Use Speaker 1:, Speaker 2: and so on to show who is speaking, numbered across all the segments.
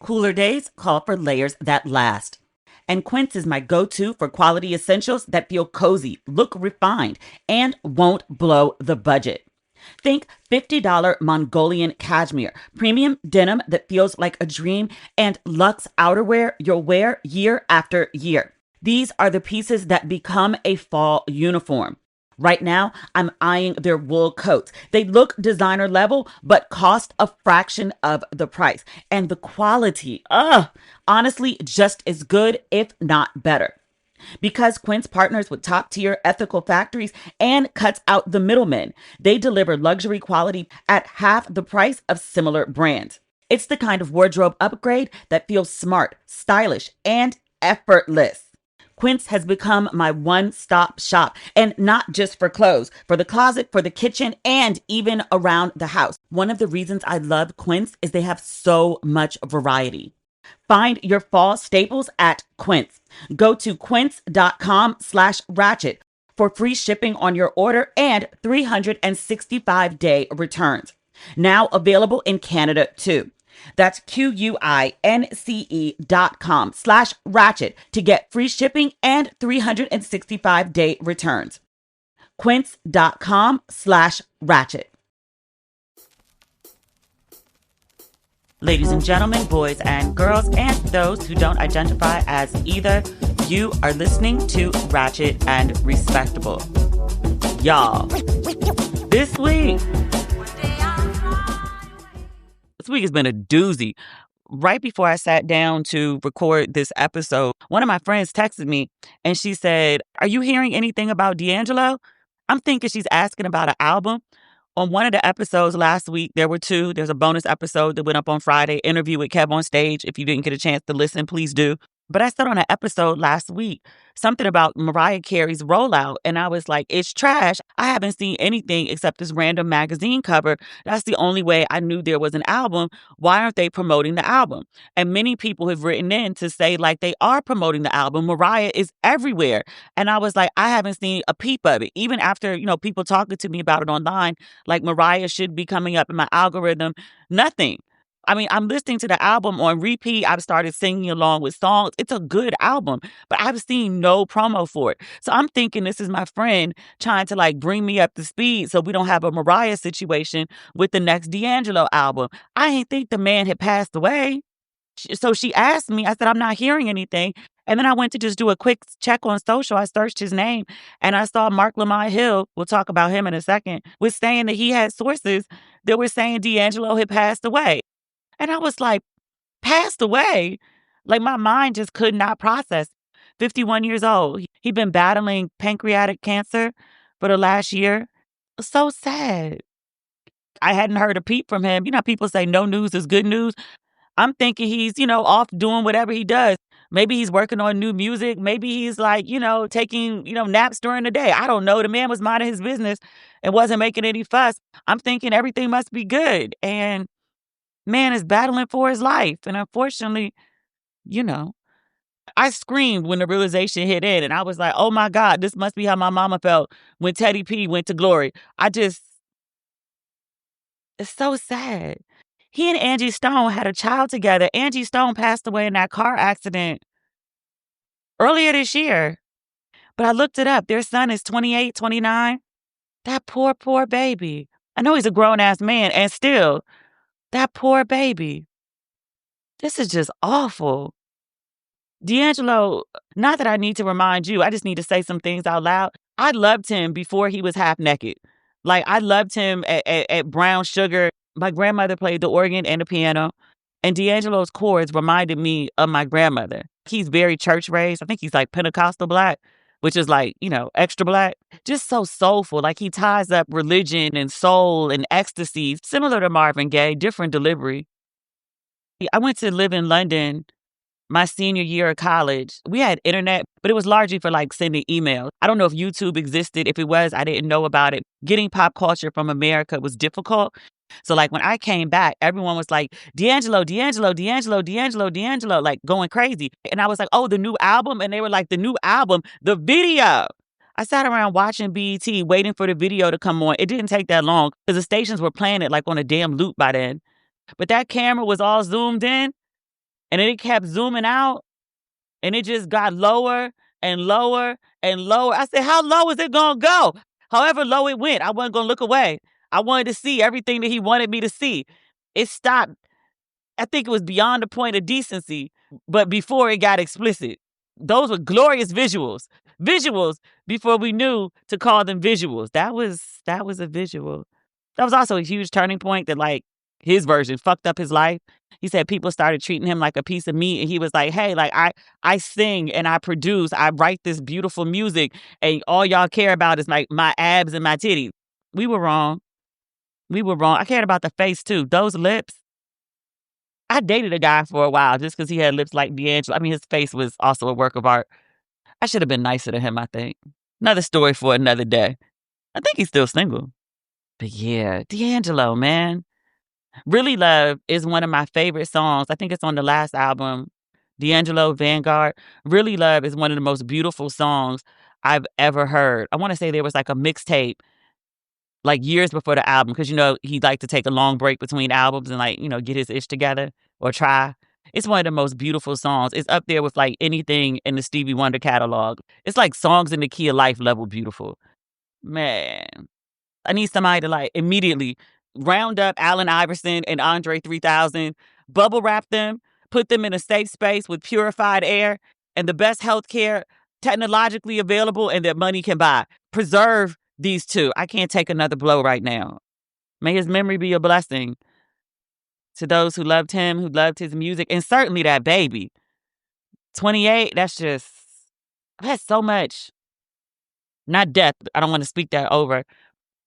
Speaker 1: Cooler days call for layers that last. And Quince is my go-to for quality essentials that feel cozy, look refined, and won't blow the budget. Think $50 Mongolian cashmere, premium denim that feels like a dream, and luxe outerwear you'll wear year after year. These are the pieces that become a fall uniform. Right now, I'm eyeing their wool coats. They look designer level, but cost a fraction of the price. And the quality, honestly, just as good, if not better. Because Quince partners with top-tier ethical factories and cuts out the middlemen, they deliver luxury quality at half the price of similar brands. It's the kind of wardrobe upgrade that feels smart, stylish, and effortless. Quince has become my one-stop shop, and not just for clothes, for the closet, for the kitchen, and even around the house. One of the reasons I love Quince is they have so much variety. Find your fall staples at Quince. Go to quince.com/ratchet for free shipping on your order and 365-day returns. Now available in Canada too. That's QUINCE.com/ratchet to get free shipping and 365-day returns. Quince.com/ratchet. Ladies and gentlemen, boys and girls, and those who don't identify as either, you are listening to Ratchet and Respectable. Y'all, this week has been a doozy. Right before I sat down to record this episode, one of my friends texted me and she said, "Are you hearing anything about D'Angelo?" I'm thinking she's asking about an album. On one of the episodes last week, there were two. There's a bonus episode that went up on Friday, interview with Kev on Stage. If you didn't get a chance to listen, please do. But I said on an episode last week, something about Mariah Carey's rollout. And I was like, it's trash. I haven't seen anything except this random magazine cover. That's the only way I knew there was an album. Why aren't they promoting the album? And many people have written in to say like they are promoting the album. Mariah is everywhere. And I was like, I haven't seen a peep of it. Even after, people talking to me about it online, like Mariah should be coming up in my algorithm. Nothing. I mean, I'm listening to the album on repeat. I've started singing along with songs. It's a good album, but I've seen no promo for it. So I'm thinking this is my friend trying to like bring me up to speed so we don't have a Mariah situation with the next D'Angelo album. I didn't think the man had passed away. So she asked me, I said, I'm not hearing anything. And then I went to just do a quick check on social. I searched his name and I saw Mark Lamont Hill, we'll talk about him in a second, was saying that he had sources that were saying D'Angelo had passed away. And I was like, passed away? Like my mind just could not process. 51 years old. He'd been battling pancreatic cancer for the last year. So sad. I hadn't heard a peep from him. People say no news is good news. I'm thinking he's, off doing whatever he does. Maybe he's working on new music. Maybe he's like, taking, naps during the day. I don't know. The man was minding his business and wasn't making any fuss. I'm thinking everything must be good. And man is battling for his life. And unfortunately, I screamed when the realization hit in. And I was like, oh my God, this must be how my mama felt when Teddy P went to glory. It's so sad. He and Angie Stone had a child together. Angie Stone passed away in that car accident earlier this year. But I looked it up. Their son is 28, 29. That poor, poor baby. I know he's a grown-ass man. And still, that poor baby. This is just awful. D'Angelo, not that I need to remind you, I just need to say some things out loud. I loved him before he was half naked. Like, I loved him at Brown Sugar. My grandmother played the organ and the piano. And D'Angelo's chords reminded me of my grandmother. He's very church raised. I think he's like Pentecostal black, which is like, extra black. Just so soulful. Like he ties up religion and soul and ecstasy, similar to Marvin Gaye, different delivery. I went to live in London my senior year of college. We had internet, but it was largely for like sending emails. I don't know if YouTube existed. If it was, I didn't know about it. Getting pop culture from America was difficult. So like when I came back, everyone was like, D'Angelo, D'Angelo, D'Angelo, D'Angelo, D'Angelo, like going crazy. And I was like, oh, the new album? And they were like, the new album, the video. I sat around watching BET, waiting for the video to come on. It didn't take that long because the stations were playing it like on a damn loop by then. But that camera was all zoomed in. And then it kept zooming out, and it just got lower and lower and lower. I said, how low is it going to go? However low it went, I wasn't going to look away. I wanted to see everything that he wanted me to see. It stopped. I think it was beyond the point of decency, but before it got explicit. Those were glorious visuals. Visuals before we knew to call them visuals. That was a visual. That was also a huge turning point that, like, his version fucked up his life. He said people started treating him like a piece of meat, and he was like, hey, like, I sing and I produce, I write this beautiful music, and all y'all care about is like my abs and my titties. We were wrong. We were wrong. I cared about the face too. Those lips. I dated a guy for a while just because he had lips like D'Angelo. I mean, his face was also a work of art. I should have been nicer to him, I think. Another story for another day. I think he's still single. But yeah, D'Angelo, man. Really Love is one of my favorite songs. I think it's on the last album, D'Angelo Vanguard. Really Love is one of the most beautiful songs I've ever heard. I want to say there was like a mixtape like years before the album, because, you know, he'd like to take a long break between albums and, like, you know, get his ish together or try. It's one of the most beautiful songs. It's up there with like anything in the Stevie Wonder catalog. It's like Songs in the Key of Life level beautiful. Man, I need somebody to like immediately round up Allen Iverson and Andre 3000, bubble wrap them, put them in a safe space with purified air and the best health care technologically available and that money can buy. Preserve these two. I can't take another blow right now. May his memory be a blessing to those who loved him, who loved his music, and certainly that baby. 28, that's just, that's so much. Not death. I don't want to speak that over.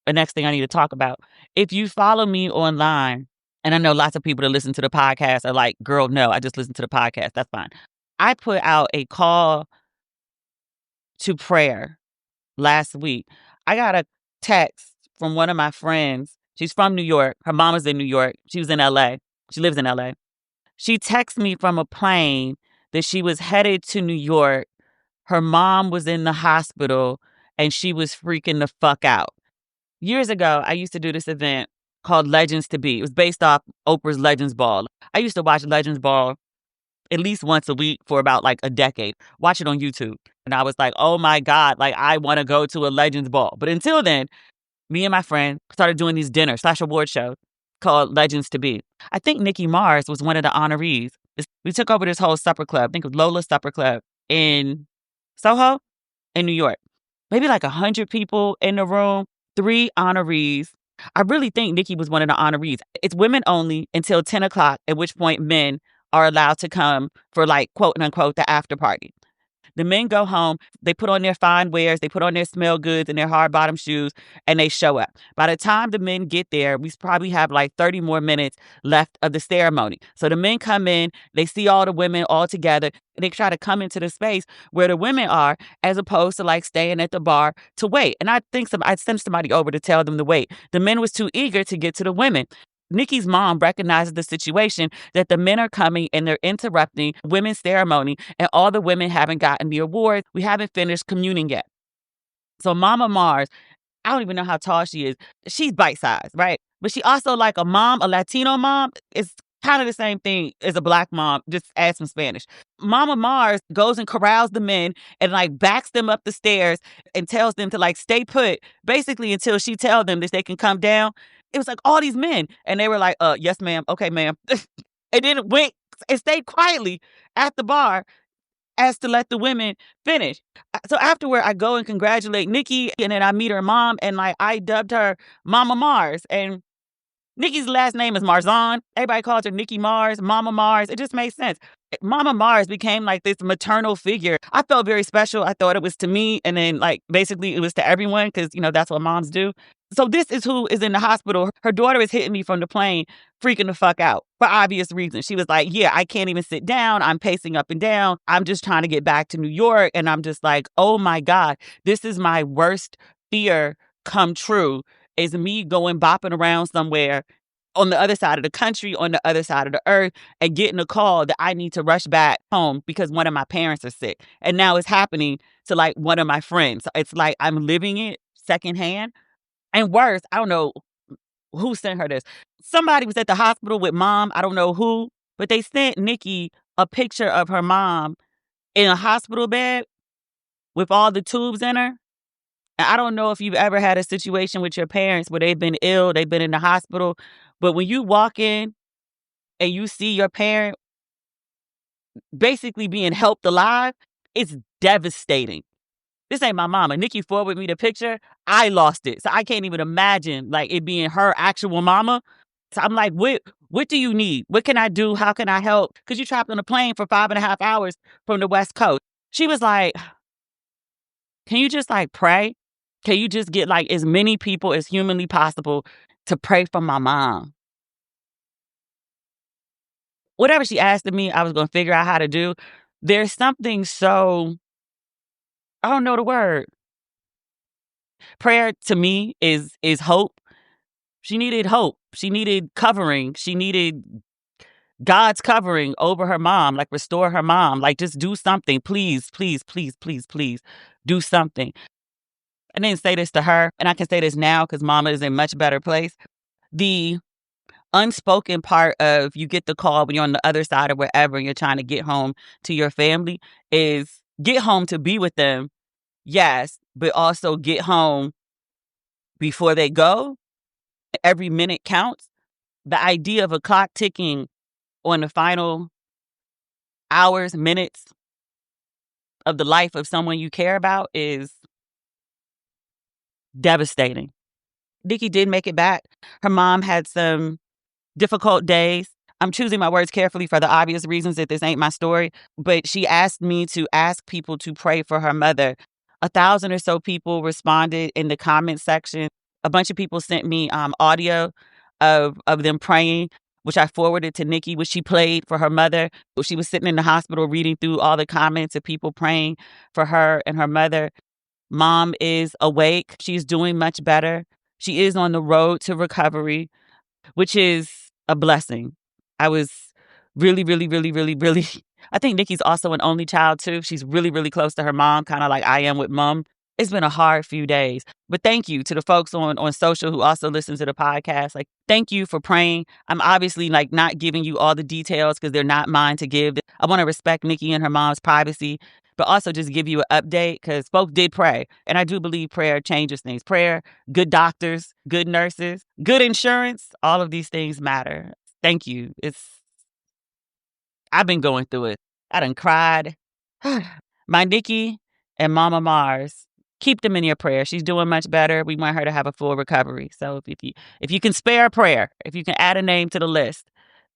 Speaker 1: The next thing I need to talk about. If you follow me online, and I know lots of people that listen to the podcast are like, girl, no, I just listen to the podcast. That's fine. I put out a call to prayer last week. I got a text from one of my friends. She's from New York. Her mama's in New York. She was in LA. She lives in LA. She texted me from a plane that she was headed to New York. Her mom was in the hospital and she was freaking the fuck out. Years ago, I used to do this event called Legends to Be. It was based off Oprah's Legends Ball. I used to watch Legends Ball at least once a week for about like a decade. Watch it on YouTube. And I was like, oh my God, like I want to go to a Legends Ball. But until then, me and my friend started doing these dinners/award shows called Legends to Be. I think Nikki Mars was one of the honorees. We took over this whole supper club. I think it was Lola's Supper Club in Soho in New York. Maybe like 100 people in the room, 3 honorees. I really think Nikki was one of the honorees. It's women only until 10 o'clock, at which point men are allowed to come for like, quote unquote, the after party. The men go home, they put on their fine wares, they put on their smell goods and their hard bottom shoes, and they show up. By the time the men get there, we probably have like 30 more minutes left of the ceremony. So the men come in, they see all the women all together, and they try to come into the space where the women are, as opposed to like staying at the bar to wait. And I think I'd send somebody over to tell them to wait. The men was too eager to get to the women. Nikki's mom recognizes the situation that the men are coming and they're interrupting women's ceremony, and all the women haven't gotten the award. We haven't finished communing yet. So Mama Mars, I don't even know how tall she is. She's bite-sized, right? But she also like a mom, a Latino mom. It's kind of the same thing as a black mom, just add some Spanish. Mama Mars goes and corrals the men and like backs them up the stairs and tells them to like stay put, basically until she tells them that they can come down. It was like all these men. And they were like, yes, ma'am. Okay, ma'am. And then went and stayed quietly at the bar as to let the women finish. So afterward, I go and congratulate Nikki, and then I meet her mom, and like I dubbed her Mama Mars. And Nikki's last name is Marzon. Everybody calls her Nikki Mars, Mama Mars. It just made sense. Mama Mars became like this maternal figure. I felt very special. I thought it was to me, and then like basically it was to everyone, because, you know, that's what moms do. So this is who is in the hospital. Her daughter is hitting me from the plane, freaking the fuck out for obvious reasons. She was like, yeah, I can't even sit down. I'm pacing up and down. I'm just trying to get back to New York. And I'm just like, oh my God, this is my worst fear come true, is me going bopping around somewhere on the other side of the country, on the other side of the earth, and getting a call that I need to rush back home because one of my parents are sick. And now it's happening to like one of my friends. It's like I'm living it secondhand. And worse, I don't know who sent her this. Somebody was at the hospital with mom. I don't know who, but they sent Nikki a picture of her mom in a hospital bed with all the tubes in her. And I don't know if you've ever had a situation with your parents where they've been ill, they've been in the hospital, but when you walk in and you see your parent basically being helped alive, it's devastating. This ain't my mama. Nikki forwarded me the picture. I lost it. So I can't even imagine like it being her actual mama. So I'm like, what do you need? What can I do? How can I help? Because you trapped on a plane for 5.5 hours from the West Coast. She was like, can you just like pray? Can you just get like as many people as humanly possible to pray for my mom? Whatever she asked of me, I was going to figure out how to do. There's something so, I don't know the word. Prayer to me is hope. She needed hope. She needed covering. She needed God's covering over her mom, like restore her mom, like just do something. Please, please, please, please, please do something. I didn't say this to her, and I can say this now because mama is in a much better place. The unspoken part of you get the call when you're on the other side or wherever and you're trying to get home to your family is get home to be with them. Yes, but also get home before they go. Every minute counts. The idea of a clock ticking on the final hours, minutes of the life of someone you care about is devastating. Nikki did make it back. Her mom had some difficult days. I'm choosing my words carefully for the obvious reasons that this ain't my story, but she asked me to ask people to pray for her mother. 1,000 or so people responded in the comment section. A bunch of people sent me audio of them praying, which I forwarded to Nikki, which she played for her mother. She was sitting in the hospital reading through all the comments of people praying for her and her mother. Mom is awake. She's doing much better. She is on the road to recovery, which is a blessing. I was really, really, really, really, really. I think Nikki's also an only child too. She's really, really close to her mom, kind of like I am with mom. It's been a hard few days, but thank you to the folks on social who also listen to the podcast. Like, thank you for praying. I'm obviously like not giving you all the details because they're not mine to give. I want to respect Nikki and her mom's privacy, but also just give you an update because folks did pray. And I do believe prayer changes things. Prayer, good doctors, good nurses, good insurance, all of these things matter. Thank you. I've been going through it. I done cried. My Nikki and Mama Mars, keep them in your prayer. She's doing much better. We want her to have a full recovery. So if you can spare a prayer, if you can add a name to the list,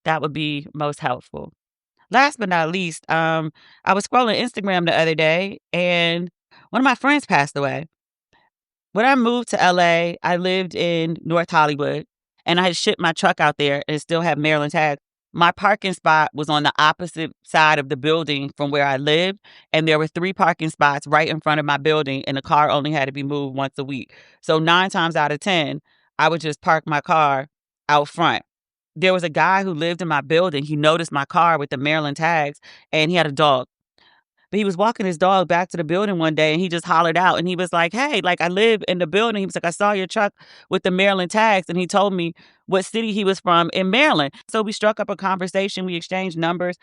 Speaker 1: that would be most helpful. Last but not least, I was scrolling Instagram the other day and one of my friends passed away. When I moved to LA, I lived in North Hollywood and I had shipped my truck out there and still have Maryland tags. My parking spot was on the opposite side of the building from where I lived. And there were 3 parking spots right in front of my building and the car only had to be moved once a week. So 9 times out of 10, I would just park my car out front. There was a guy who lived in my building. He noticed my car with the Maryland tags and he had a dog. But he was walking his dog back to the building one day and he just hollered out and he was like, hey, like I live in the building. He was like, I saw your truck with the Maryland tags. And he told me what city he was from in Maryland. So we struck up a conversation. We exchanged numbers.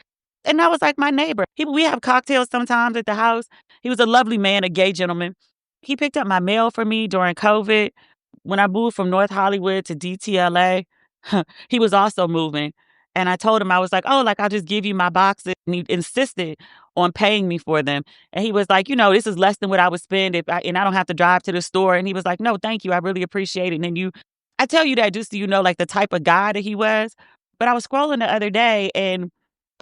Speaker 1: And that was like my neighbor. We have cocktails sometimes at the house. He was a lovely man, a gay gentleman. He picked up my mail for me during COVID. When I moved from North Hollywood to DTLA, he was also moving. And I told him, I was like, oh, like I'll just give you my boxes. And he insisted on paying me for them. And he was like, you know, this is less than what I would spend and I don't have to drive to the store. And he was like, no, thank you. I really appreciate it. And then I tell you that just so you know, like the type of guy that he was. But I was scrolling the other day and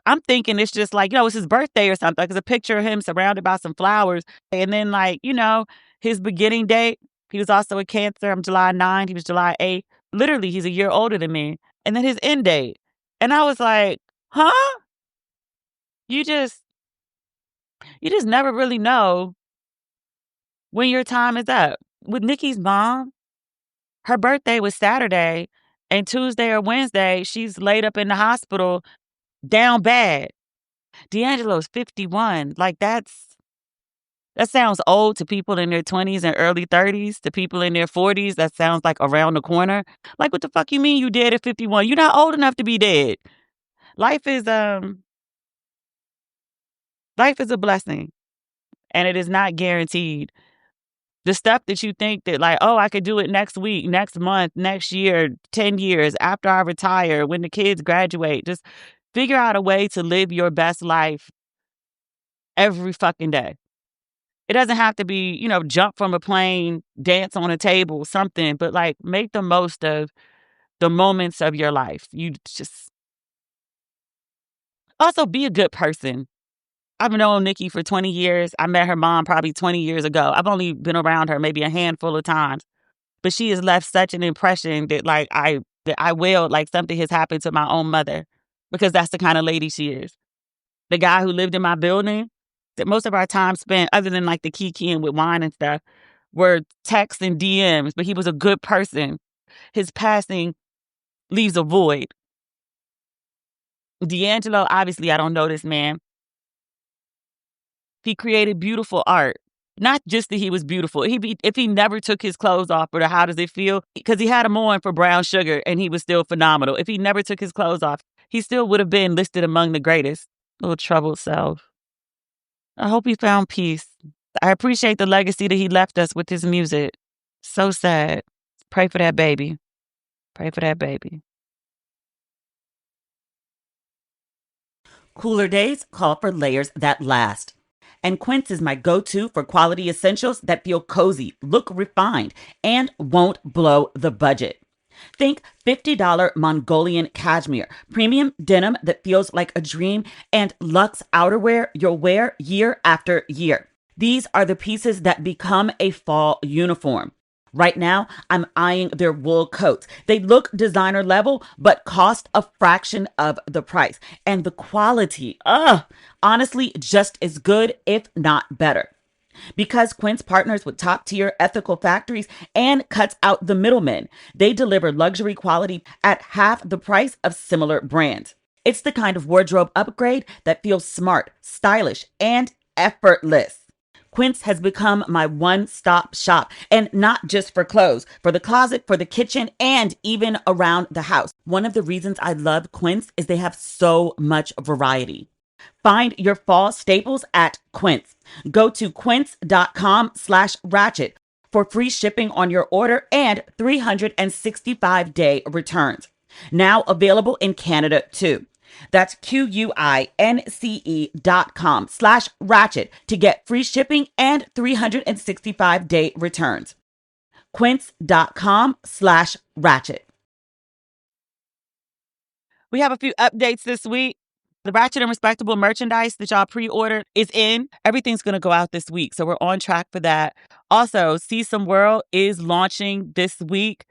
Speaker 1: I'm thinking it's just like, you know, it's his birthday or something. Like it's a picture of him surrounded by some flowers. And then like, you know, his beginning date, he was also a Cancer. I'm July 9th. He was July 8th. Literally, he's a year older than me. And then his end date. And I was like, huh? You just never really know when your time is up. With Nikki's mom, her birthday was Saturday, and Tuesday or Wednesday, she's laid up in the hospital, down bad. D'Angelo's 51. Like that sounds old to people in their 20s and early 30s. To people in their 40s, that sounds like around the corner. Like, what the fuck you mean you dead at 51? You're not old enough to be dead. Life is Life is a blessing, and it is not guaranteed. The stuff that you think that like, oh, I could do it next week, next month, next year, 10 years after I retire, when the kids graduate, just figure out a way to live your best life every fucking day. It doesn't have to be, jump from a plane, dance on a table, something, but like make the most of the moments of your life. You just also be a good person. I've known Nikki for 20 years. I met her mom probably 20 years ago. I've only been around her maybe a handful of times, but she has left such an impression that like I wailed like something has happened to my own mother, because that's the kind of lady she is. The guy who lived in my building, that most of our time spent, other than like the kikiing with wine and stuff, were texts and DMs, but he was a good person. His passing leaves a void. D'Angelo, obviously, I don't know this man. He created beautiful art. Not just that he was beautiful. If he never took his clothes off, or how does it feel? Because he had him on for Brown Sugar and he was still phenomenal. If he never took his clothes off, he still would have been listed among the greatest. Little troubled self. I hope he found peace. I appreciate the legacy that he left us with his music. So sad. Pray for that baby. Pray for that baby. Cooler days call for layers that last. And Quince is my go-to for quality essentials that feel cozy, look refined, and won't blow the budget. Think $50 Mongolian cashmere, premium denim that feels like a dream, and luxe outerwear you'll wear year after year. These are the pieces that become a fall uniform. Right now, I'm eyeing their wool coats. They look designer level, but cost a fraction of the price. And the quality, honestly, just as good, if not better. Because Quince partners with top-tier ethical factories and cuts out the middlemen, they deliver luxury quality at half the price of similar brands. It's the kind of wardrobe upgrade that feels smart, stylish, and effortless. Quince has become my one-stop shop, and not just for clothes, for the closet, for the kitchen, and even around the house. One of the reasons I love Quince is they have so much variety. Find your fall staples at Quince. Go to quince.com/ratchet for free shipping on your order and 365-day returns. Now available in Canada too. That's QUINCE.com/ratchet to get free shipping and 365-day returns. Quince.com/ratchet. We have a few updates this week. The Ratchet and Respectable merchandise that y'all pre-ordered is in. Everything's going to go out this week, so we're on track for that. Also, See Some World is launching this week,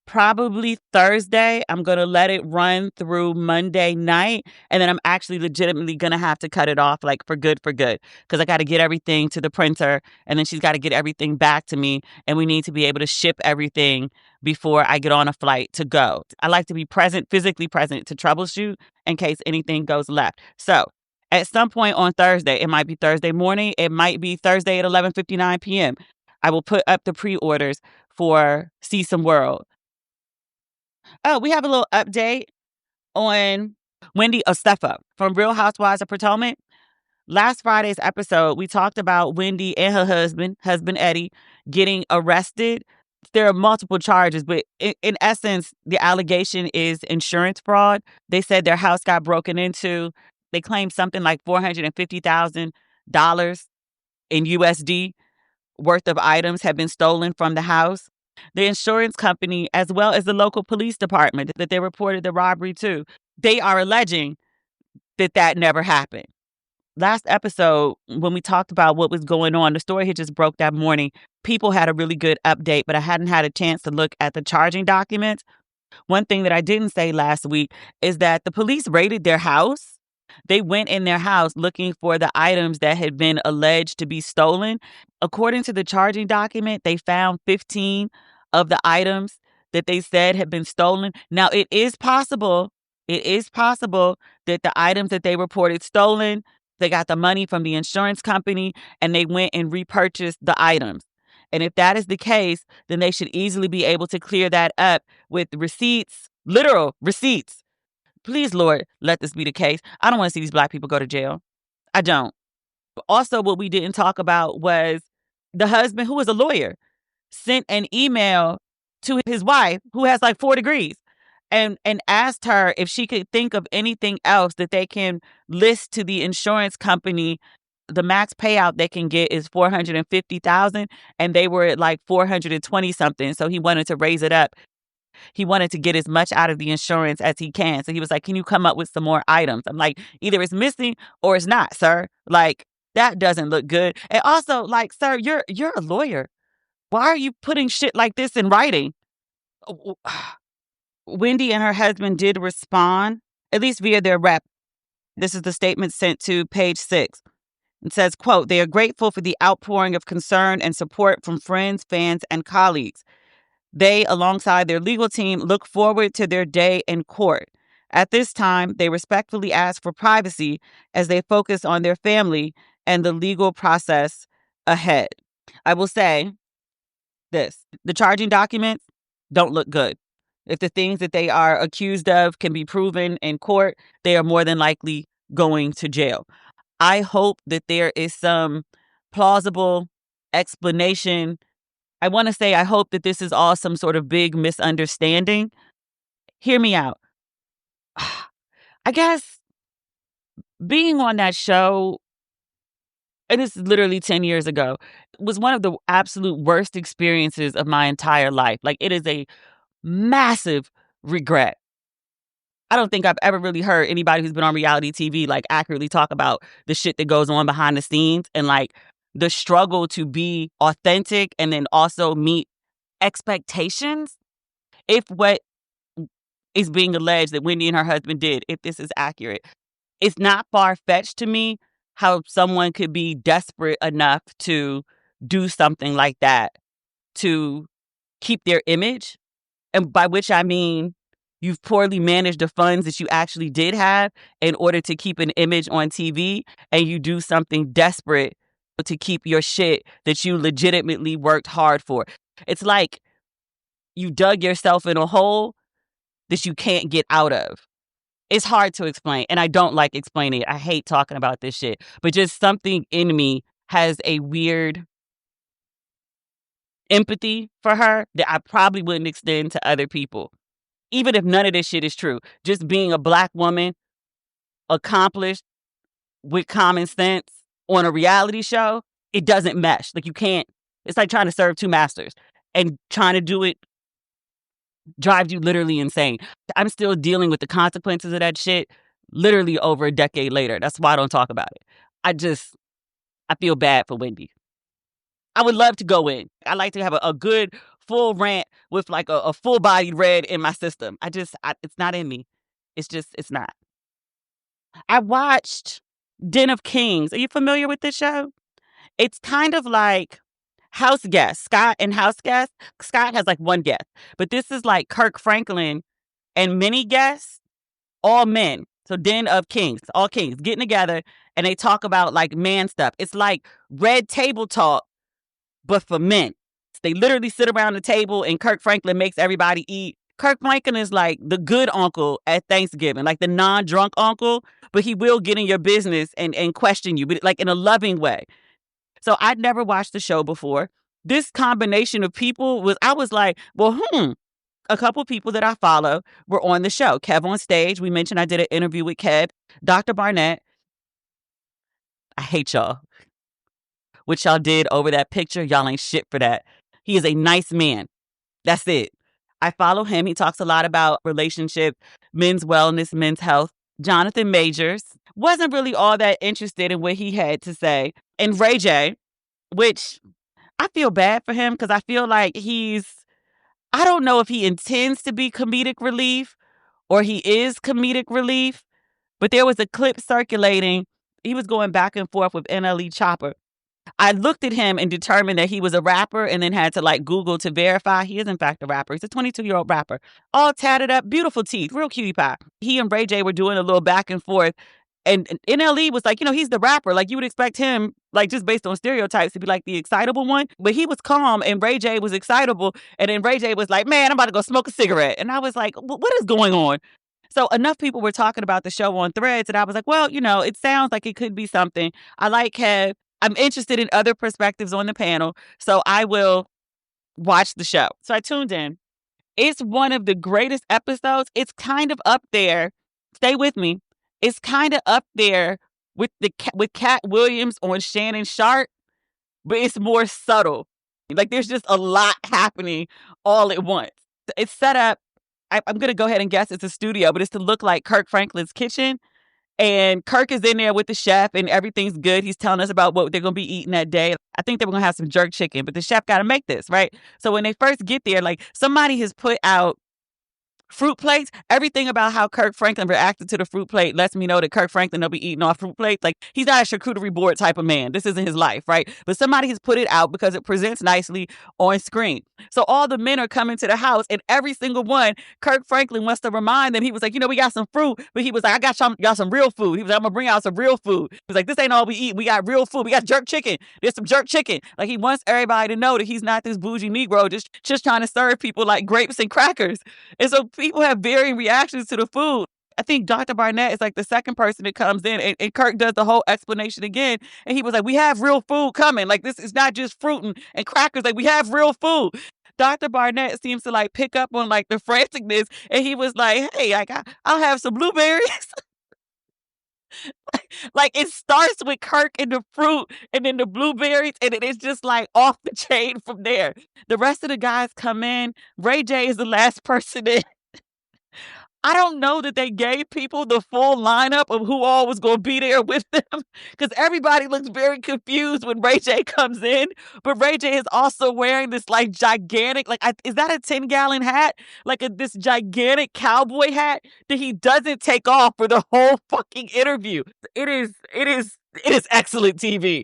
Speaker 1: probably Thursday. I'm going to let it run through Monday night, and then I'm actually legitimately going to have to cut it off like for good, because I got to get everything to the printer, and then she's got to get everything back to me, and we need to be able to ship everything before I get on a flight to go. I like to be present, physically present, to troubleshoot in case anything goes left. So at some point on Thursday, it might be Thursday morning, it might be Thursday at 11:59 p.m., I will put up the pre-orders for See Some World. Oh, we have a little update on Wendy Osefo from Real Housewives of Potomac. Last Friday's episode, we talked about Wendy and her husband Eddie, getting arrested. There are multiple charges, but in essence, the allegation is insurance fraud. They said their house got broken into. They claimed something like $450,000 in USD worth of items have been stolen from the house. The insurance company, as well as the local police department that they reported the robbery to, they are alleging that never happened. Last episode, when we talked about what was going on, the story had just broke that morning. People had a really good update, but I hadn't had a chance to look at the charging documents. One thing that I didn't say last week is that the police raided their house. They went in their house looking for the items that had been alleged to be stolen. According to the charging document, they found 15 of the items that they said had been stolen. Now, it is possible that the items that they reported stolen, they got the money from the insurance company and they went and repurchased the items. And if that is the case, then they should easily be able to clear that up with receipts, literal receipts. Please, Lord, let this be the case. I don't want to see these Black people go to jail. I don't. Also, what we didn't talk about was the husband, who was a lawyer, sent an email to his wife, who has like 4 degrees, and asked her if she could think of anything else that they can list to the insurance company. The max payout they can get is 450,000, and they were at like 420 something. So he wanted to raise it up. He wanted to get as much out of the insurance as he can. So he was like, "Can you come up with some more items?" I'm like, "Either it's missing or it's not, sir. Like, that doesn't look good." And also, like, sir, you're a lawyer. Why are you putting shit like this in writing? Wendy and her husband did respond, at least via their rep. This is the statement sent to Page 6. It says, quote, "They are grateful for the outpouring of concern and support from friends, fans, and colleagues. They, alongside their legal team, look forward to their day in court. At this time, they respectfully ask for privacy as they focus on their family and the legal process ahead." I will say this: the charging documents don't look good. If the things that they are accused of can be proven in court, they are more than likely going to jail. I hope that there is some plausible explanation. I want to say I hope that this is all some sort of big misunderstanding. Hear me out. I guess being on that show, and this is literally 10 years ago, was one of the absolute worst experiences of my entire life. Like, it is a massive regret. I don't think I've ever really heard anybody who's been on reality TV like accurately talk about the shit that goes on behind the scenes, and like the struggle to be authentic and then also meet expectations. If what is being alleged that Wendy and her husband did, if this is accurate, it's not far-fetched to me how someone could be desperate enough to do something like that to keep their image. And by which I mean, you've poorly managed the funds that you actually did have in order to keep an image on TV, and you do something desperate to keep your shit that you legitimately worked hard for. It's like you dug yourself in a hole that you can't get out of. It's hard to explain, and I don't like explaining it. I hate talking about this shit, but just something in me has a weird empathy for her that I probably wouldn't extend to other people. Even if none of this shit is true, just being a Black woman, accomplished, with common sense on a reality show, it doesn't mesh. Like, you can't, it's like trying to serve two masters, and trying to do it drives you literally insane. I'm still dealing with the consequences of that shit literally over a decade later. That's why I don't talk about it. I feel bad for Wendy. I would love to go in. I like to have a good full rant with like a full bodied red in my system. It's not in me. It's not. I watched Den of Kings. Are you familiar with this show? It's kind of like House Guest, Scott and House Guest. Scott has like one guest, but this is like Kirk Franklin and many guests, all men. So Den of Kings, all kings getting together, and they talk about like man stuff. It's like Red Table Talk, but for men. They literally sit around the table and Kirk Franklin makes everybody eat. Kirk Franklin is like the good uncle at Thanksgiving, like the non-drunk uncle, but he will get in your business and question you, but like in a loving way. So I'd never watched the show before. This combination of people I was like, well, a couple people that I follow were on the show. Kev on Stage. We mentioned I did an interview with Kev. Dr. Barnett. I hate y'all. What y'all did over that picture, y'all ain't shit for that. He is a nice man. That's it. I follow him. He talks a lot about relationship, men's wellness, men's health. Jonathan Majors wasn't really all that interested in what he had to say. And Ray J, which I feel bad for him because I feel like I don't know if he intends to be comedic relief or he is comedic relief, but there was a clip circulating. He was going back and forth with NLE Choppa. I looked at him and determined that he was a rapper, and then had to like Google to verify he is in fact a rapper. He's a 22-year-old rapper, all tatted up, beautiful teeth, real cutie pie. He and Ray J were doing a little back and forth, and NLE was like, he's the rapper. Like, you would expect him, like, just based on stereotypes, to be like the excitable one, but he was calm, and Ray J was excitable, and then Ray J was like, man, I'm about to go smoke a cigarette. And I was like, what is going on? So enough people were talking about the show on Threads, and I was like, well, it sounds like it could be something. I like Kev. I'm interested in other perspectives on the panel, so I will watch the show. So I tuned in. It's one of the greatest episodes. It's kind of up there. Stay with me. It's kind of up there with Cat Williams on Shannon Sharp, but it's more subtle. Like there's just a lot happening all at once. It's set up. I'm going to go ahead and guess it's a studio, but it's to look like Kirk Franklin's kitchen. And Kirk is in there with the chef and everything's good. He's telling us about what they're going to be eating that day. I think they were going to have some jerk chicken, but the chef got to make this, right? So when they first get there, like somebody has put out fruit plates. Everything about how Kirk Franklin reacted to the fruit plate lets me know that Kirk Franklin will be eating off fruit plates. Like he's not a charcuterie board type of man. This isn't his life, right? But somebody has put it out because it presents nicely on screen. So all the men are coming to the house, and every single one, Kirk Franklin wants to remind them. He was like, we got some fruit, but he was like, I got some real food. He was like, I'm gonna bring out some real food. He was like, this ain't all we eat. We got real food. We got jerk chicken. There's some jerk chicken. Like he wants everybody to know that he's not this bougie Negro just trying to serve people like grapes and crackers. And so people have varying reactions to the food. I think Dr. Barnett is like the second person that comes in, and Kirk does the whole explanation again. And he was like, we have real food coming. Like this is not just fruit and crackers. Like we have real food. Dr. Barnett seems to like pick up on like the franticness. And he was like, hey, I'll have some blueberries. Like it starts with Kirk and the fruit and then the blueberries, and it is just like off the chain from there. The rest of the guys come in. Ray J is the last person in. I don't know that they gave people the full lineup of who all was going to be there with them, because everybody looks very confused when Ray J comes in. But Ray J is also wearing this like gigantic, is that a 10-gallon hat? Like this gigantic cowboy hat that he doesn't take off for the whole fucking interview. It is excellent TV.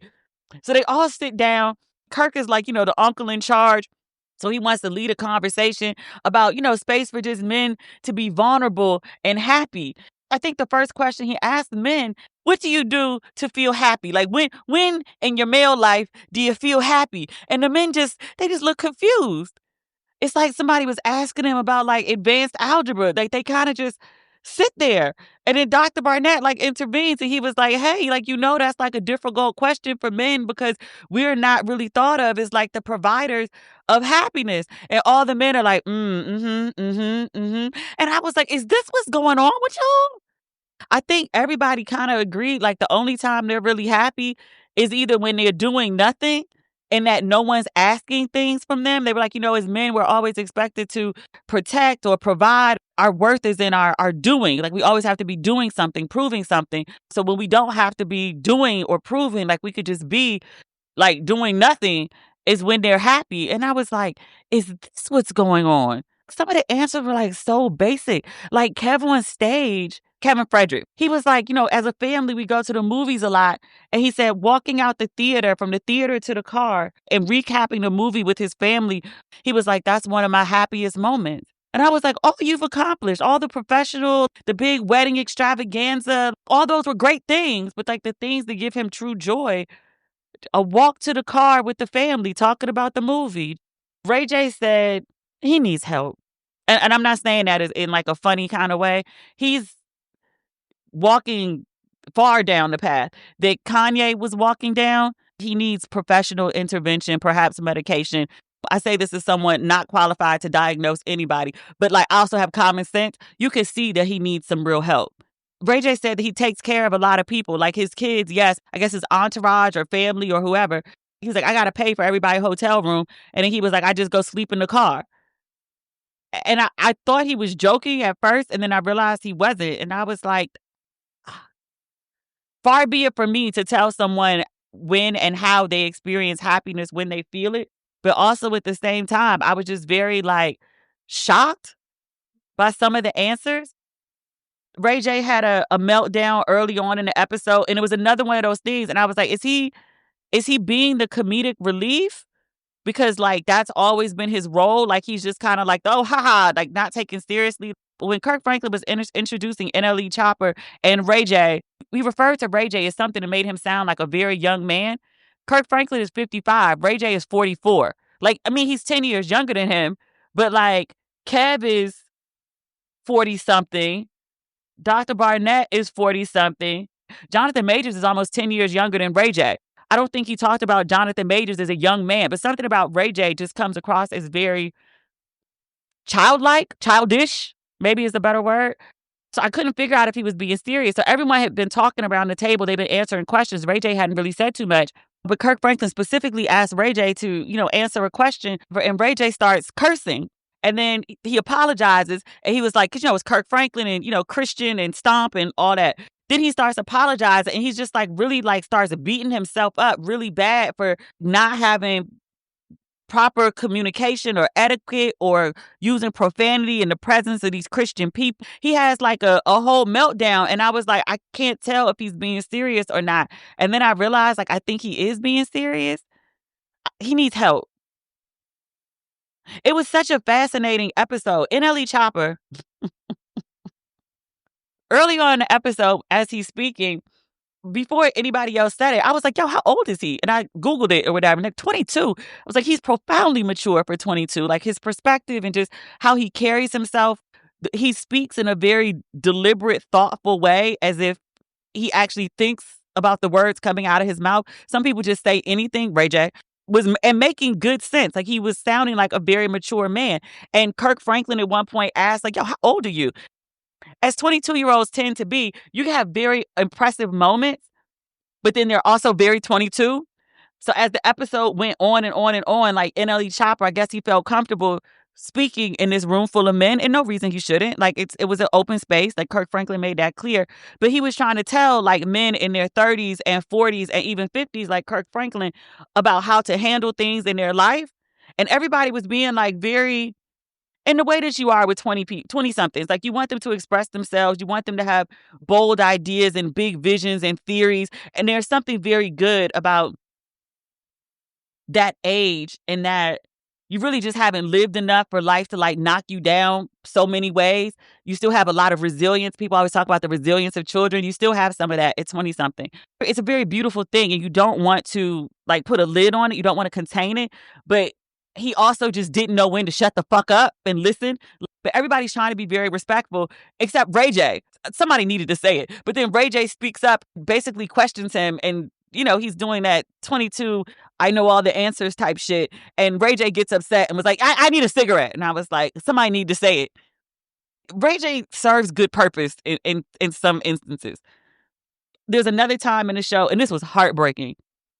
Speaker 1: So they all sit down. Kirk is like, the uncle in charge. So he wants to lead a conversation about, space for just men to be vulnerable and happy. I think the first question he asked men, what do you do to feel happy? Like when in your male life do you feel happy? And the men they just look confused. It's like somebody was asking him about like advanced algebra. Like they kind of just sit there. And then Dr. Barnett like intervenes, and he was like, hey, like, that's like a difficult question for men because we're not really thought of as like the providers of happiness. And all the men are like, And I was like, is this what's going on with y'all? I think everybody kind of agreed like the only time they're really happy is either when they're doing nothing and that no one's asking things from them. They were like, as men, we're always expected to protect or provide. Our worth is in our doing. Like we always have to be doing something, proving something. So when we don't have to be doing or proving, like we could just be like doing nothing, is when they're happy. And I was like, is this what's going on? Some of the answers were like so basic. Like Kevin Frederick, he was like, as a family, we go to the movies a lot. And he said walking out the theater, from the theater to the car and recapping the movie with his family, he was like, that's one of my happiest moments. And I was like, oh, you've accomplished all the professional, the big wedding extravaganza. All those were great things. But like the things that give him true joy, a walk to the car with the family, talking about the movie. Ray J said he needs help. And I'm not saying that in like a funny kind of way. He's walking far down the path that Kanye was walking down. He needs professional intervention, perhaps medication. I say this as someone not qualified to diagnose anybody, but like I also have common sense. You can see that he needs some real help. Ray J said that he takes care of a lot of people, like his kids, yes, I guess his entourage or family or whoever. He's like, I got to pay for everybody's hotel room. And then he was like, I just go sleep in the car. And I thought he was joking at first, and then I realized he wasn't. And I was like, far be it from me to tell someone when and how they experience happiness when they feel it. But also at the same time, I was just very like shocked by some of the answers. Ray J had a meltdown early on in the episode, and it was another one of those things. And I was like, is he being the comedic relief? Because like that's always been his role. Like he's just kind of like, oh, haha, like not taken seriously. But when Kirk Franklin was introducing NLE Choppa and Ray J, we referred to Ray J as something that made him sound like a very young man. Kirk Franklin is 55. Ray J is 44. Like, I mean, he's 10 years younger than him, but like Kev is 40 something Dr. Barnett is 40-something. Jonathan Majors is almost 10 years younger than Ray J. I don't think he talked about Jonathan Majors as a young man, but something about Ray J just comes across as very childlike, childish, maybe is the better word. So I couldn't figure out if he was being serious. So everyone had been talking around the table. They've been answering questions. Ray J hadn't really said too much. But Kirk Franklin specifically asked Ray J to, answer a question. And Ray J starts cursing. And then he apologizes. And he was like, because, it's Kirk Franklin and, Christian and Stomp and all that. Then he starts apologizing. And he's just like really like starts beating himself up really bad for not having proper communication or etiquette or using profanity in the presence of these Christian people. He has like a whole meltdown. And I was like, I can't tell if he's being serious or not. And then I realized like, I think he is being serious. He needs help. It was such a fascinating episode. NLE Choppa, early on in the episode, as he's speaking, before anybody else said it, I was like, yo, how old is he? And I Googled it or whatever. And like 22. I was like, he's profoundly mature for 22. Like his perspective and just how he carries himself. He speaks in a very deliberate, thoughtful way, as if he actually thinks about the words coming out of his mouth. Some people just say anything. Ray J was and making good sense. Like he was sounding like a very mature man. And Kirk Franklin at one point asked, like, yo, how old are you? As 22-year-olds tend to be, you can have very impressive moments, but then they're also very 22. So as the episode went on and on and on, like NLE Choppa, I guess he felt comfortable speaking in this room full of men, and no reason he shouldn't. Like it was an open space. Like Kirk Franklin made that clear. But he was trying to tell like men in their 30s and 40s and even 50s, like Kirk Franklin, about how to handle things in their life. And everybody was being like very in the way that you are with 20 somethings. Like you want them to express themselves. You want them to have bold ideas and big visions and theories. And there's something very good about that age and that you really just haven't lived enough for life to like knock you down so many ways. You still have a lot of resilience. People always talk about the resilience of children. You still have some of that at 20 something. It's a very beautiful thing. And you don't want to like put a lid on it. You don't want to contain it. But he also just didn't know when to shut the fuck up and listen. But everybody's trying to be very respectful, except Ray J. Somebody needed to say it. But then Ray J speaks up, basically questions him, and, he's doing that 22, I know all the answers type shit. And Ray J gets upset and was like, I need a cigarette. And I was like, somebody need to say it. Ray J serves good purpose in some instances. There's another time in the show, and this was heartbreaking.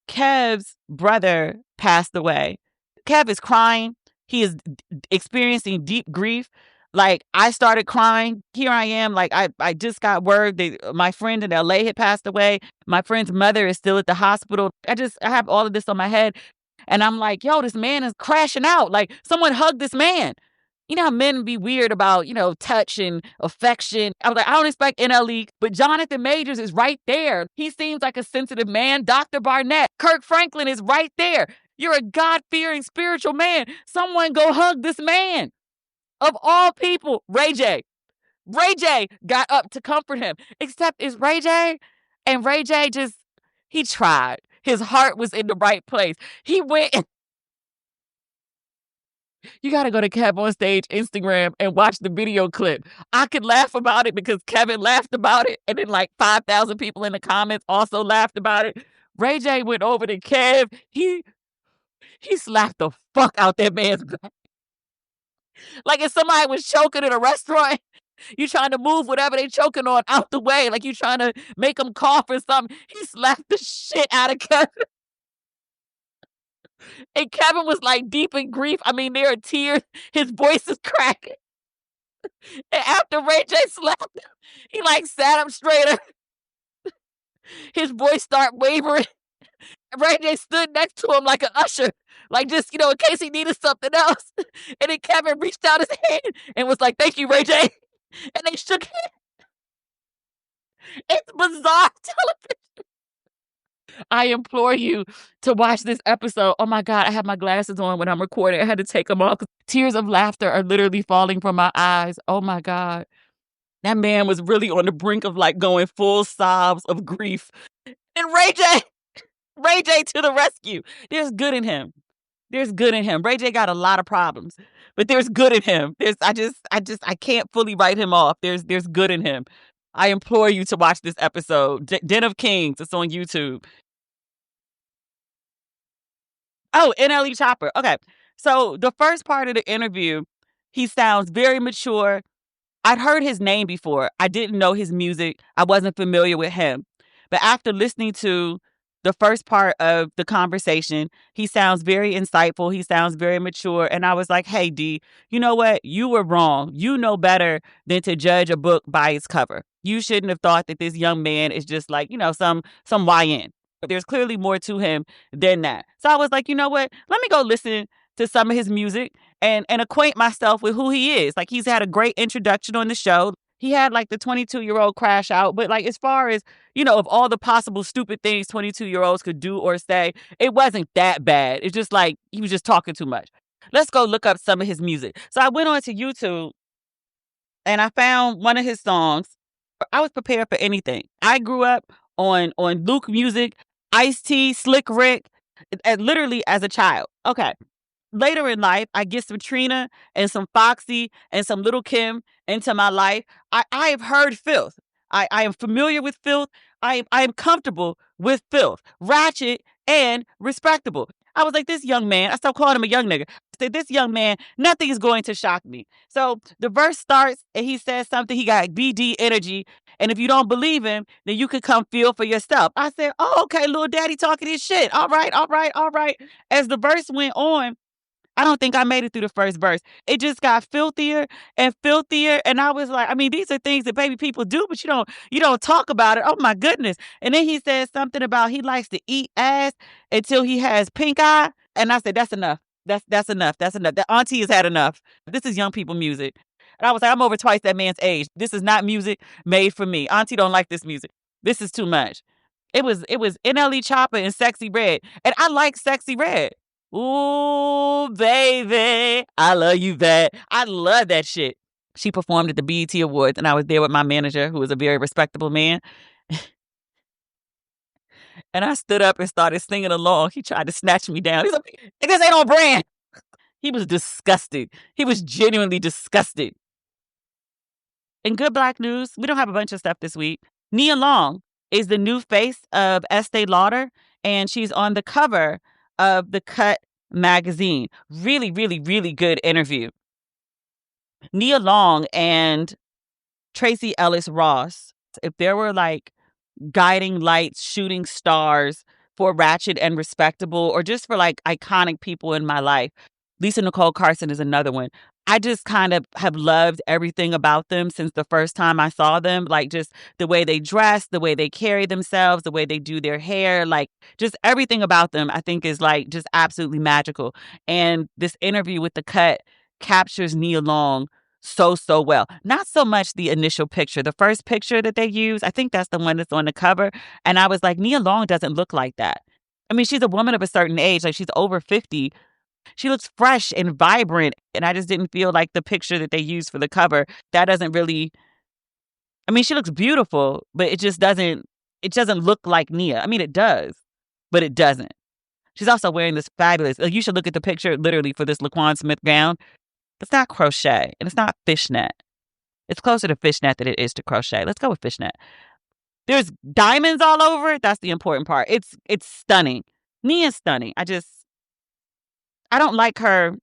Speaker 1: Kev's brother passed away. Kev is crying. He is experiencing deep grief. Like, I started crying. Here I am. Like, I just got word that my friend in LA had passed away. My friend's mother is still at the hospital. I have all of this on my head. And I'm like, yo, this man is crashing out. Like, someone hug this man. You know how men be weird about, touch and affection. I was like, I don't expect NLE, but Jonathan Majors is right there. He seems like a sensitive man. Dr. Barnett, Kirk Franklin is right there. You're a God-fearing spiritual man. Someone go hug this man. Of all people, Ray J. Ray J got up to comfort him. Except it's Ray J. And Ray J he tried. His heart was in the right place. He went and you got to go to Kev on Stage Instagram and watch the video clip. I could laugh about it because Kevin laughed about it. And then like 5,000 people in the comments also laughed about it. Ray J went over to Kev. He slapped the fuck out that man's back. Like if somebody was choking in a restaurant, you trying to move whatever they choking on out the way. Like you trying to make them cough or something. He slapped the shit out of Kevin. And Kevin was like deep in grief. I mean, there are tears. His voice is cracking. And after Ray J slapped him, he like sat up straighter. His voice started wavering. Ray J stood next to him like an usher. Like just, in case he needed something else. And then Kevin reached out his hand and was like, thank you, Ray J. And they shook hands. It's bizarre television. I implore you to watch this episode. Oh my God, I have my glasses on when I'm recording. I had to take them off. Tears of laughter are literally falling from my eyes. Oh my God. That man was really on the brink of like going full sobs of grief. And Ray J to the rescue. There's good in him. Ray J got a lot of problems, but there's good in him. I can't fully write him off. There's good in him. I implore you to watch this episode. Den of Kings. It's on YouTube. Oh, NLE Chopper. Okay. So the first part of the interview, he sounds very mature. I'd heard his name before. I didn't know his music. I wasn't familiar with him. But after listening to the first part of the conversation, he sounds very insightful. He sounds very mature. And I was like, hey, D, you know what? You were wrong. You know better than to judge a book by its cover. You shouldn't have thought that this young man is just like, some YN. But there's clearly more to him than that. So I was like, you know what? Let me go listen to some of his music and acquaint myself with who he is. Like, he's had a great introduction on the show. He had like the 22-year-old crash out, but like as far as, of all the possible stupid things 22-year-olds could do or say, it wasn't that bad. It's just like he was just talking too much. Let's go look up some of his music. So I went onto YouTube and I found one of his songs. I was prepared for anything. I grew up on Luke music, Ice-T, Slick Rick, literally as a child. Okay. Later in life, I get some Trina and some Foxy and some Little Kim into my life. I have heard filth. I am familiar with filth. I am comfortable with filth. Ratchet and respectable. I was like, this young man, I stopped calling him a young nigga. I said, this young man, nothing is going to shock me. So the verse starts and he says something, he got BD energy. And if you don't believe him, then you could come feel for yourself. I said, oh, okay, little daddy talking his shit. All right, all right, all right. As the verse went on, I don't think I made it through the first verse. It just got filthier and filthier. And I was like, I mean, these are things that baby people do, but you don't talk about it. Oh my goodness. And then he said something about he likes to eat ass until he has pink eye. And I said, that's enough. That's enough. That's enough. The auntie has had enough. This is young people music. And I was like, I'm over twice that man's age. This is not music made for me. Auntie don't like this music. This is too much. It was NLE Choppa and Sexy Red. And I like Sexy Red. Ooh, baby, I love you back. I love that shit. She performed at the BET Awards, and I was there with my manager, who was a very respectable man. And I stood up and started singing along. He tried to snatch me down. He's like, this ain't on brand. He was disgusted. He was genuinely disgusted. In good Black news, we don't have a bunch of stuff this week. Nia Long is the new face of Estee Lauder, and she's on the cover of the Cut magazine. Really, really, really good interview. Nia Long and Tracy Ellis Ross, if there were like guiding lights, shooting stars for Ratchet and Respectable, or just for like iconic people in my life, Lisa Nicole Carson is another one. I just kind of have loved everything about them since the first time I saw them. Like just the way they dress, the way they carry themselves, the way they do their hair, like just everything about them I think is like just absolutely magical. And this interview with The Cut captures Nia Long so well. Not so much the initial picture. The first picture that they use, I think that's the one that's on the cover. And I was like, Nia Long doesn't look like that. I mean, she's a woman of a certain age, like she's over 50. She looks fresh and vibrant. And I just didn't feel like the picture that they used for the cover, that doesn't really, I mean, she looks beautiful, but it doesn't look like Nia. I mean, it does, but it doesn't. She's also wearing this fabulous, you should look at the picture literally for this Laquan Smith gown. It's not crochet and it's not fishnet. It's closer to fishnet than it is to crochet. Let's go with fishnet. There's diamonds all over it. That's the important part. It's stunning. Nia's stunning. I don't like her.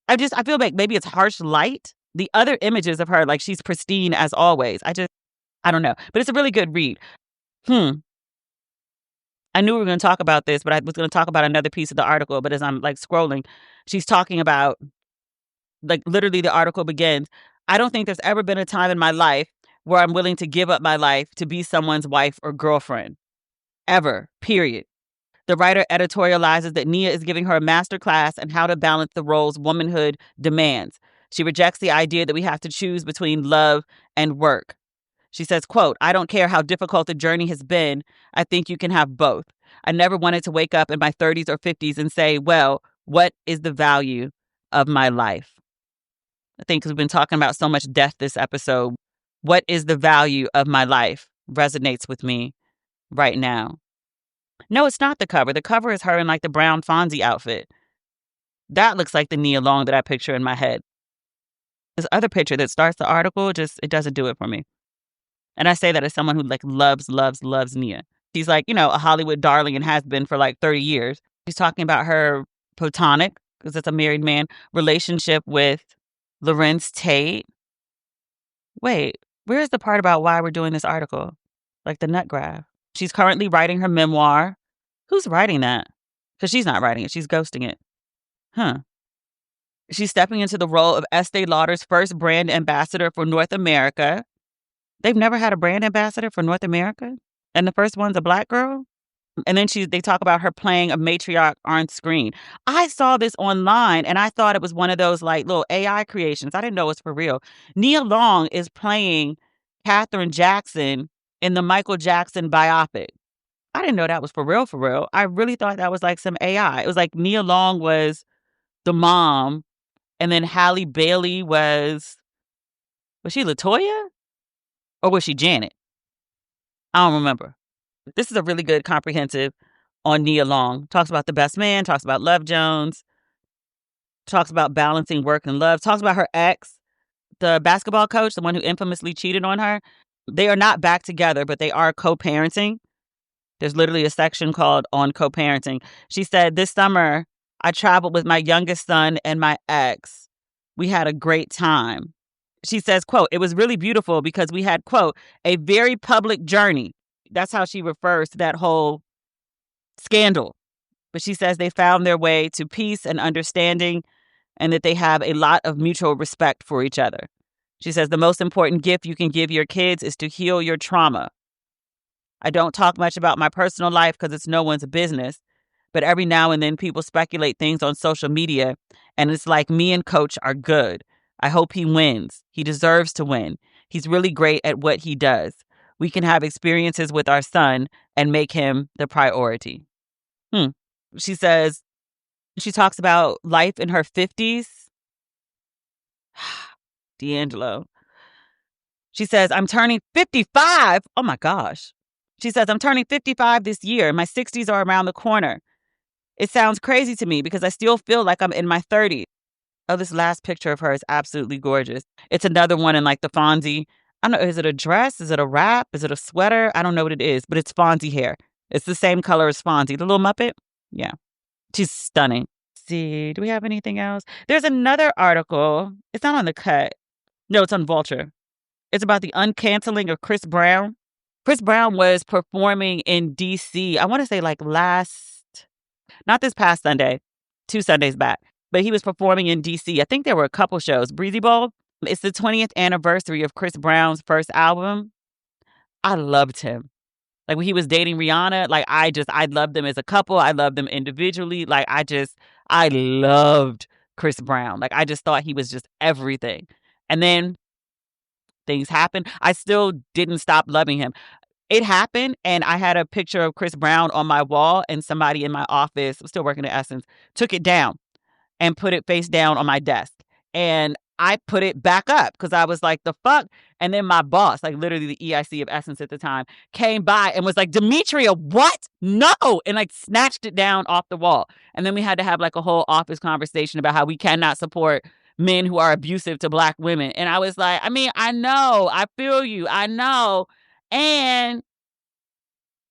Speaker 1: I feel like maybe it's harsh light. The other images of her, like she's pristine as always. I don't know. But it's a really good read. I knew we were going to talk about this, but I was going to talk about another piece of the article. But as I'm like scrolling, she's talking about, like literally the article begins, I don't think there's ever been a time in my life where I'm willing to give up my life to be someone's wife or girlfriend. Ever. Period. The writer editorializes that Nia is giving her a masterclass in how to balance the roles womanhood demands. She rejects the idea that we have to choose between love and work. She says, quote, I don't care how difficult the journey has been. I think you can have both. I never wanted to wake up in my 30s or 50s and say, well, what is the value of my life? I think because we've been talking about so much death this episode. What is the value of my life resonates with me right now. No, it's not the cover. The cover is her in like the brown Fonzie outfit. That looks like the Nia Long that I picture in my head. This other picture that starts the article, it doesn't do it for me. And I say that as someone who like loves Nia. She's like, a Hollywood darling and has been for like 30 years. She's talking about her platonic, because it's a married man, relationship with Lorenz Tate. Wait, where's the part about why we're doing this article? Like the nut graph. She's currently writing her memoir. Who's writing that? Because she's not writing it. She's ghosting it. Huh. She's stepping into the role of Estee Lauder's first brand ambassador for North America. They've never had a brand ambassador for North America? And the first one's a black girl? And then they talk about her playing a matriarch on screen. I saw this online and I thought it was one of those like little AI creations. I didn't know it was for real. Nia Long is playing Katherine Jackson in the Michael Jackson biopic. I didn't know that was for real, for real. I really thought that was like some AI. It was like Nia Long was the mom, and then Halle Bailey was she LaToya? Or was she Janet? I don't remember. This is a really good comprehensive on Nia Long. Talks about the best man, talks about Love Jones, talks about balancing work and love, talks about her ex, the basketball coach, the one who infamously cheated on her. They are not back together, but they are co-parenting. There's literally a section called on co-parenting. She said, this summer, I traveled with my youngest son and my ex. We had a great time. She says, quote, it was really beautiful because we had, quote, a very public journey. That's how she refers to that whole scandal. But she says they found their way to peace and understanding and that they have a lot of mutual respect for each other. She says the most important gift you can give your kids is to heal your trauma. I don't talk much about my personal life because it's no one's business. But every now and then people speculate things on social media and it's like me and Coach are good. I hope he wins. He deserves to win. He's really great at what he does. We can have experiences with our son and make him the priority. She says, she talks about life in her 50s. D'Angelo. She says, I'm turning 55. Oh my gosh. She says, I'm turning 55 this year. My 60s are around the corner. It sounds crazy to me because I still feel like I'm in my 30s. Oh, this last picture of her is absolutely gorgeous. It's another one in like the Fonzie. I don't know, is it a dress? Is it a wrap? Is it a sweater? I don't know what it is, but it's Fonzie hair. It's the same color as Fonzie, the little Muppet. Yeah. She's stunning. Let's see, do we have anything else? There's another article. It's not on The Cut. No, it's on Vulture. It's about the uncanceling of Chris Brown. Chris Brown was performing in D.C., I want to say like not this past Sunday, 2 Sundays back, but he was performing in D.C. I think there were a couple shows. Breezy Bowl. It's the 20th anniversary of Chris Brown's first album. I loved him. Like when he was dating Rihanna, like I loved them as a couple. I loved them individually. Like I loved Chris Brown. Like I just thought he was just everything. And then things happened. I still didn't stop loving him. It happened, and I had a picture of Chris Brown on my wall, and somebody in my office, I'm still working at Essence, took it down and put it face down on my desk. And I put it back up because I was like, the fuck? And then my boss, like literally the EIC of Essence at the time, came by and was like, Demetria, what? No! And like snatched it down off the wall. And then we had to have like a whole office conversation about how we cannot support men who are abusive to Black women. And I was like, I mean, I know, I feel you, I know. And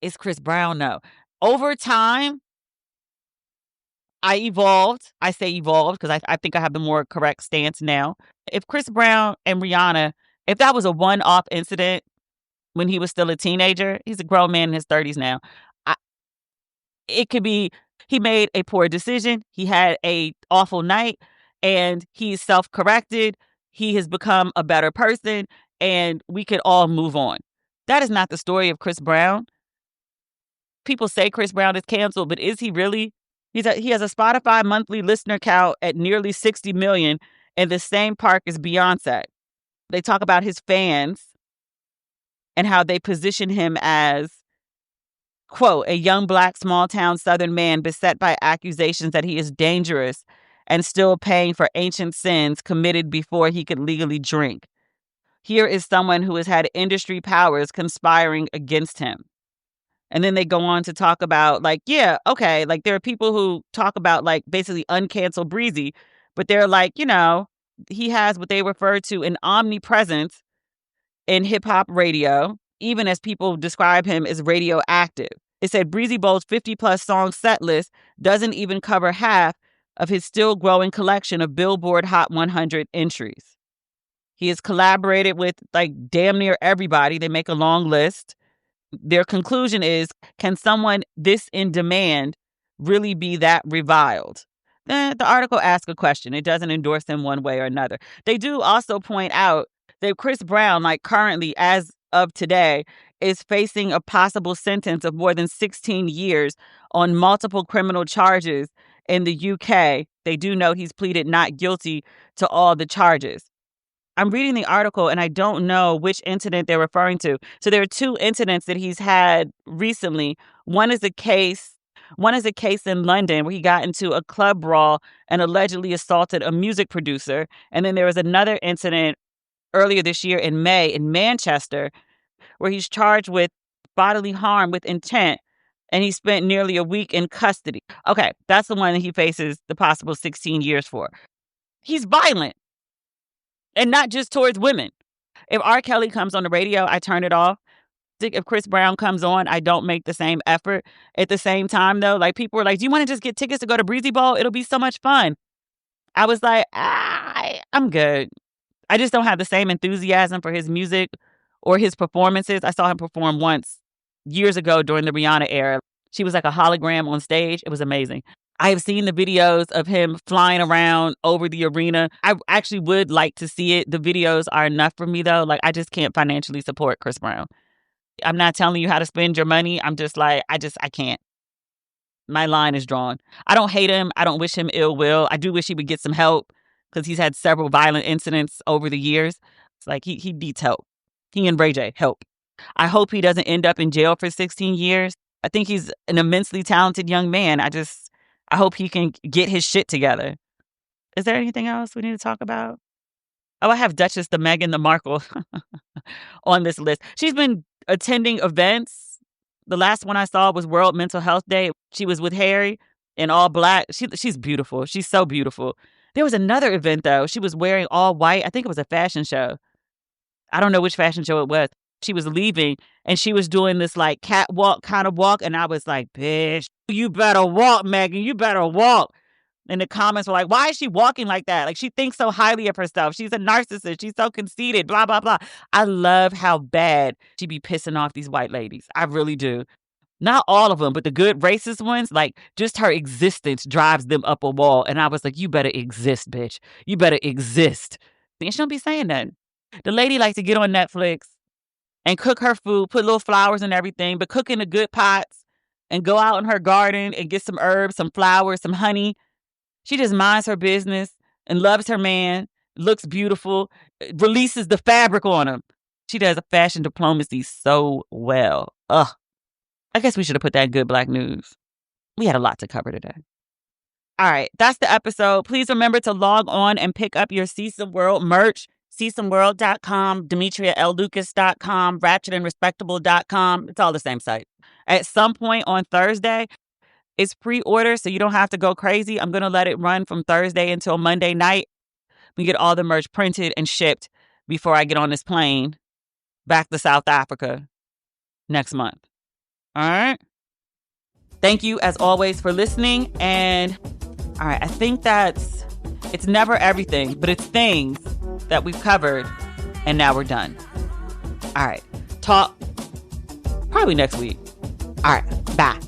Speaker 1: it's Chris Brown, no. Over time, I evolved. I say evolved because I think I have the more correct stance now. If Chris Brown and Rihanna, if that was a one-off incident when he was still a teenager, he's a grown man in his 30s now. It could be he made a poor decision. He had a awful night and he's self-corrected. He has become a better person and we could all move on. That is not the story of Chris Brown. People say Chris Brown is canceled, but is he really? He has a Spotify monthly listener count at nearly 60 million in the same park as Beyonce. They talk about his fans and how they position him as, quote, a young Black small town Southern man beset by accusations that he is dangerous and still paying for ancient sins committed before he could legally drink. Here is someone who has had industry powers conspiring against him. And then they go on to talk about like, yeah, okay, like there are people who talk about like basically uncancel Breezy, but they're like, he has what they refer to an omnipresence in hip-hop radio, even as people describe him as radioactive. It said Breezy Bowl's 50-plus song set list doesn't even cover half of his still growing collection of Billboard Hot 100 entries. He has collaborated with damn near everybody. They make a long list. Their conclusion is, can someone this in demand really be that reviled? The article asks a question. It doesn't endorse him one way or another. They do also point out that Chris Brown, currently, as of today, is facing a possible sentence of more than 16 years on multiple criminal charges in the UK. They do note he's pleaded not guilty to all the charges. I'm reading the article and I don't know which incident they're referring to. So there are two incidents that he's had recently. One is a case in London where he got into a club brawl and allegedly assaulted a music producer. And then there was another incident earlier this year in May in Manchester where he's charged with bodily harm with intent, and he spent nearly a week in custody. Okay, that's the one that he faces the possible 16 years for. He's violent, and not just towards women. If R. Kelly comes on the radio, I turn it off. If Chris Brown comes on, I don't make the same effort. At the same time, though, people were like, do you want to just get tickets to go to Breezy Bowl? It'll be so much fun. I was like, I'm good. I just don't have the same enthusiasm for his music or his performances. I saw him perform once years ago during the Rihanna era. She was like a hologram on stage. It was amazing. I have seen the videos of him flying around over the arena. I actually would like to see it. The videos are enough for me, though. I just can't financially support Chris Brown. I'm not telling you how to spend your money. I'm just I can't. My line is drawn. I don't hate him. I don't wish him ill will. I do wish he would get some help because he's had several violent incidents over the years. It's he needs help. He and Ray J, help. I hope he doesn't end up in jail for 16 years. I think he's an immensely talented young man. I hope he can get his shit together. Is there anything else we need to talk about? Oh, I have Duchess the Meghan Markle on this list. She's been attending events. The last one I saw was World Mental Health Day. She was with Harry in all black. She's beautiful. She's so beautiful. There was another event, though. She was wearing all white. I think it was a fashion show. I don't know which fashion show it was. She was leaving and she was doing this catwalk kind of walk. And I was like, bitch, you better walk, Megan. You better walk. And the comments were like, why is she walking like that? She thinks so highly of herself. She's a narcissist. She's so conceited, blah, blah, blah. I love how bad she be pissing off these white ladies. I really do. Not all of them, but the good racist ones, just her existence drives them up a wall. And I was like, you better exist, bitch. You better exist. And she don't be saying that. The lady likes to get on Netflix and cook her food, put little flowers and everything, but cook in the good pots and go out in her garden and get some herbs, some flowers, some honey. She just minds her business and loves her man, looks beautiful, releases the fabric on him. She does fashion diplomacy so well. Ugh. I guess we should have put that in Good Black News. We had a lot to cover today. All right, that's the episode. Please remember to log on and pick up your See Some World merch. SeeSomeWorld.com, DemetriaLLucas.com, RatchetAndRespectable.com. It's all the same site. At some point on Thursday, it's pre-order, so you don't have to go crazy. I'm going to let it run from Thursday until Monday night. We get all the merch printed and shipped before I get on this plane back to South Africa next month. All right? Thank you, as always, for listening. And, all right, I think it's never everything, but it's things that we've covered, and now we're done. All right. Talk probably next week. All right. Bye.